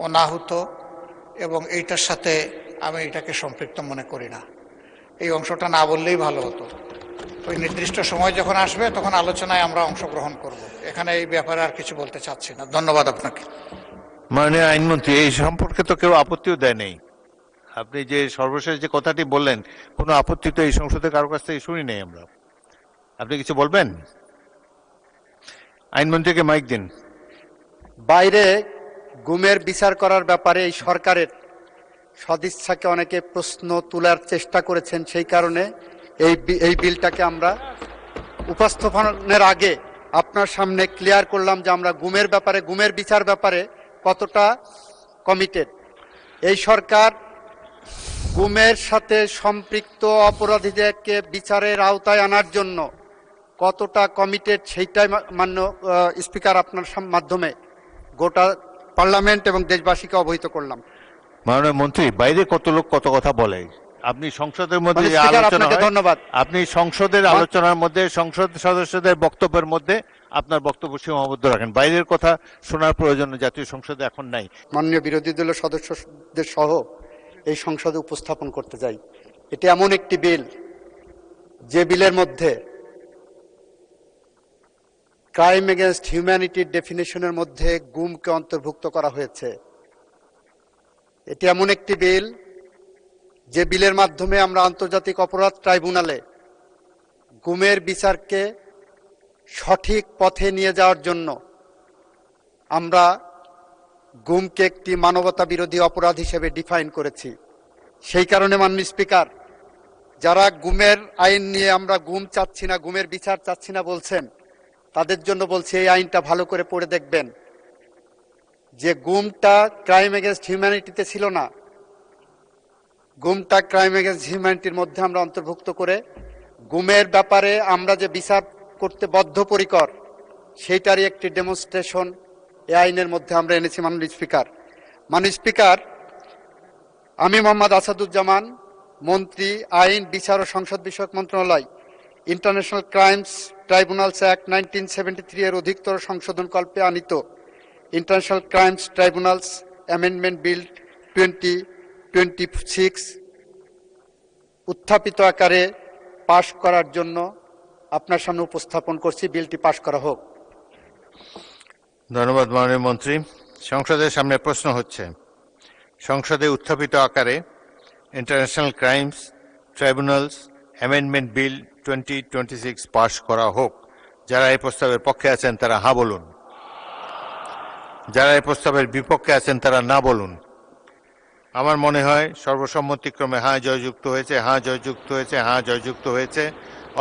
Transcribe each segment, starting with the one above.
অনাহুত এবং এইটার সাথে আমি এটাকে সম্পৃক্ত মনে করি না। এই অংশটা না বললেই ভালো হতো। ওই নির্দিষ্ট সময় যখন আসবে তখন আলোচনায় আমরা অংশগ্রহণ করব। এখানে এই ব্যাপারে আর কিছু বলতে চাচ্ছি না। ধন্যবাদ আপনাকে। মাননীয় আইনমন্ত্রী, এই সম্পর্কে তো কেউ আপত্তিও দেয় নেই। আপনি যে সর্বশেষ যে কথাটি বললেন, কোনো আপত্তি তো এই সংসদে কারোর কাছ থেকে শুনি নেই আমরা। আপনি কিছু বলবেন? আইনমন্ত্রীকে মাইক দিন। বাইরে গুমের বিচার করার ব্যাপারে এই সরকারের সদিচ্ছাকে অনেকে প্রশ্ন তোলার চেষ্টা করেছেন, সেই কারণে এই বিলটাকে আমরা উপস্থাপনের আগে আপনার সামনে ক্লিয়ার করলাম যে আমরা গুমের বিচার ব্যাপারে কতটা কমিটেড। এই সরকার গুমের সাথে সম্পৃক্ত অপরাধীদেরকে বিচারের আওতায় আনার জন্য কতটা কমিটেড সেইটাই মাননীয় স্পিকার আপনার মাধ্যমে গোটা পার্লামেন্ট এবং দেশবাসীকে অবহিত করলাম। মাননীয় মন্ত্রী, বাইরে কত লোক কত কথা বলে, আপনি সংসদের মধ্যে যে আলোচনা হয়, ধন্যবাদ। আপনি সংসদের আলোচনার মধ্যে সংসদ সদস্যদের বক্তব্যের মধ্যে আপনার বক্তব্য সীমাবদ্ধ রাখেন। বাইরের কথা শোনার প্রয়োজন জাতীয় সংসদে এখন নাই। মাননীয় বিরোধী দলের সদস্যদের সহ এই সংসদে উপস্থাপন করতে যাই। এটি এমন একটি বিল যে বিলের মধ্যে ক্রাইম এগেনস্ট হিউম্যানিটির ডেফিনেশনের মধ্যে গুমকে অন্তর্ভুক্ত করা হয়েছে। এটি এমন একটি বিল যে বিলের মাধ্যমে আমরা আন্তর্জাতিক অপরাধ ট্রাইব্যুনালে গুমের বিচারকে সঠিক পথে নিয়ে যাওয়ার জন্য আমরা গুমকে একটি মানবতা বিরোধী অপরাধ হিসেবে ডিফাইন করেছি। সেই কারণে মাননীয় স্পিকার, যারা গুমের আইন নিয়ে আমরা গুম চাচ্ছি না, গুমের বিচার চাচ্ছি না বলছেন, তাদের জন্য বলছি এই আইনটা ভালো করে পড়ে দেখবেন যে গুমটা ক্রাইম এগেনস্ট হিউম্যানিটিতে ছিল না, গুমটা ক্রাইম এগেনস্ট হিউম্যানিটির মধ্যে আমরা অন্তর্ভুক্ত করে গুমের ব্যাপারে আমরা যে বিচার করতে বদ্ধপরিকর সেইটারই একটি ডেমনস্ট্রেশন এই আইনের মধ্যে আমরা এনেছি। মাননীয় স্পিকার, আমি মোহাম্মদ আসাদুজ্জামান, মন্ত্রী, আইন, বিচার ও সংসদ বিষয়ক মন্ত্রণালয়, ইন্টারন্যাশনাল ক্রাইমস ট্রাইব্যুনালস অ্যাক্ট 1973 এর অধিকতর সংশোধন কল্পে আনিত international crimes tribunals amendment bill 2026 উত্থাপিত আকারে পাশ করার জন্য আপনার সামনে উপস্থাপন করছি। বিলটি পাশ করা হোক। ধন্যবাদ মাননীয় মন্ত্রী। সংসদের সামনে প্রশ্ন হচ্ছে, সংসদে উত্থাপিত আকারে international crimes tribunals amendment bill 2026 পাশ করা হোক। যারা এই প্রস্তাবের পক্ষে আছেন তারা হ্যাঁ বলুন, যারা এই প্রস্তাবের বিপক্ষে আছেন তারা না বলুন। আমার মনে হয় সর্বসম্মতিক্রমে হ্যাঁ জয়যুক্ত হয়েছে, হ্যাঁ জয়যুক্ত হয়েছে, হ্যাঁ জয়যুক্ত হয়েছে।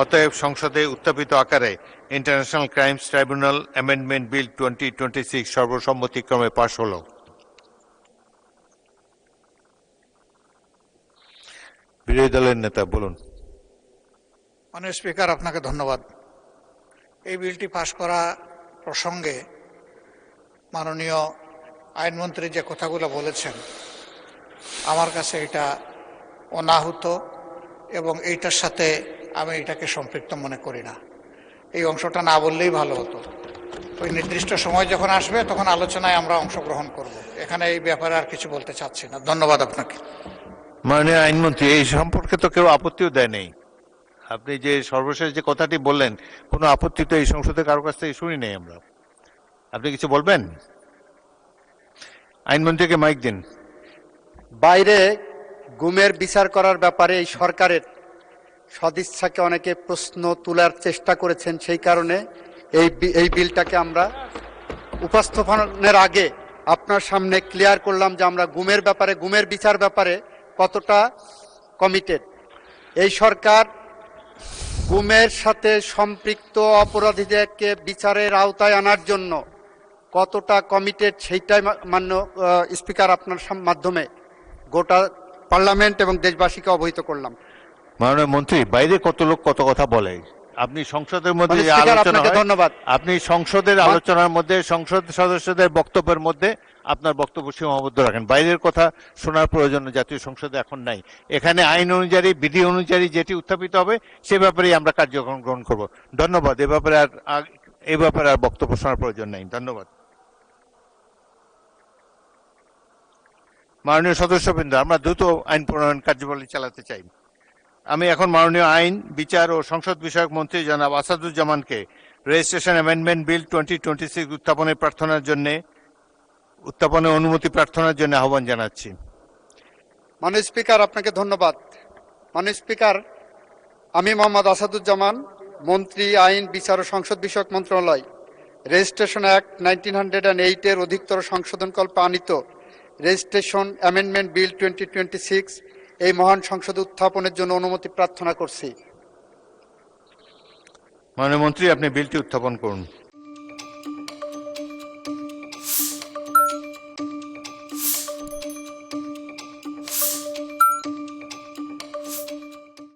অতএব সংসদে উত্থাপিত আকারে international crimes tribunal amendment bill 2026 সর্বসম্মতিক্রমে পাশ হল। বিরোধী দলের নেতা বলুন। মাননীয় স্পিকার, আপনাকে ধন্যবাদ। এই বিলটি পাশ করা প্রসঙ্গে মাননীয় আইনমন্ত্রী যে কথাগুলো বলেছেন, আমার কাছে এটা অনাহুত এবং এইটার সাথে আমি এটাকে সম্পৃক্ত মনে করি না। এই অংশটা না বললেই ভালো হতো। ওই নির্দিষ্ট সময় যখন আসবে তখন আলোচনায় আমরা অংশগ্রহণ করব। এখানে এই ব্যাপারে আর কিছু বলতে চাচ্ছি না। ধন্যবাদ আপনাকে। মাননীয় আইনমন্ত্রী, এই সম্পর্কে তো কেউ আপত্তিও দেয় নেই। আপনি যে সর্বশেষ যে কথাটি বললেন, কোনো আপত্তি তো এই সংসদে কারোর কাছ থেকে শুনি নেই আমরা। আপনি কিছু বলবেন? আইনমন্ত্রীকে মাইক দিন। বাইরে গুমের বিচার করার ব্যাপারে এই সরকারের সদিচ্ছাকে অনেকে প্রশ্ন তোলার চেষ্টা করেছেন, সেই কারণে এই বিলটাকে আমরা উপস্থাপনের আগে আপনার সামনে ক্লিয়ার করলাম যে আমরা গুমের বিচার ব্যাপারে কতটা কমিটেড। এই সরকার গুমের সাথে সম্পৃক্ত অপরাধীদেরকে বিচারের আওতায় আনার জন্য কতটা কমিটেড সেইটাই মাননীয় স্পিকার আপনার মাধ্যমে গোটা পার্লামেন্ট এবং দেশবাসীকে অবহিত করলাম। মাননীয় মন্ত্রী, বাইরে কত লোক কত কথা বলে, আপনি সংসদের মধ্যে যে আলোচনা হয়, ধন্যবাদ। আপনি সংসদের আলোচনার মধ্যে সংসদ সদস্যদের বক্তব্যের মধ্যে আপনার বক্তব্য সীমাবদ্ধ রাখেন। বাইরের কথা শোনার প্রয়োজন জাতীয় সংসদে এখন নাই। এখানে আইন অনুযায়ী, বিধি অনুযায়ী যেটি উত্থাপিত হবে সে ব্যাপারেই আমরা কার্যক্রম গ্রহণ করব। ধন্যবাদ। এ ব্যাপারে আর বক্তব্য শোনার প্রয়োজন নাই। ধন্যবাদ। মাননীয় সদস্যবৃন্দ, আমরা দ্রুত আইন প্রণয়ন কার্যবলী চালাতে চাই। আমি এখন মাননীয় আইন, বিচার ও সংসদ বিষয়ক মন্ত্রী জনাব আসাদুজ্জামানকে রেজিস্ট্রেশন অ্যামেন্ডমেন্ট বিল 2026 উত্থাপনের অনুমতি প্রার্থনার জন্য আহ্বান জানাচ্ছি। মাননীয় স্পিকার, আপনাকে ধন্যবাদ। মাননীয় স্পিকার, আমি মোহাম্মদ আসাদুজ্জামান, মন্ত্রী আইন, বিচার ও সংসদ বিষয়ক মন্ত্রণালয়, রেজিস্ট্রেশন অ্যাক্ট 1908 এর অধিকতর সংশোধনকল্পে আনিত রেজিস্ট্রেশন অ্যামেন্ডমেন্ট বিল 2026 এই মহান সংসদে উত্থাপনের জন্য অনুমতি প্রার্থনা করছি। মাননীয় মন্ত্রী, আপনি বিলটি উত্থাপন করুন।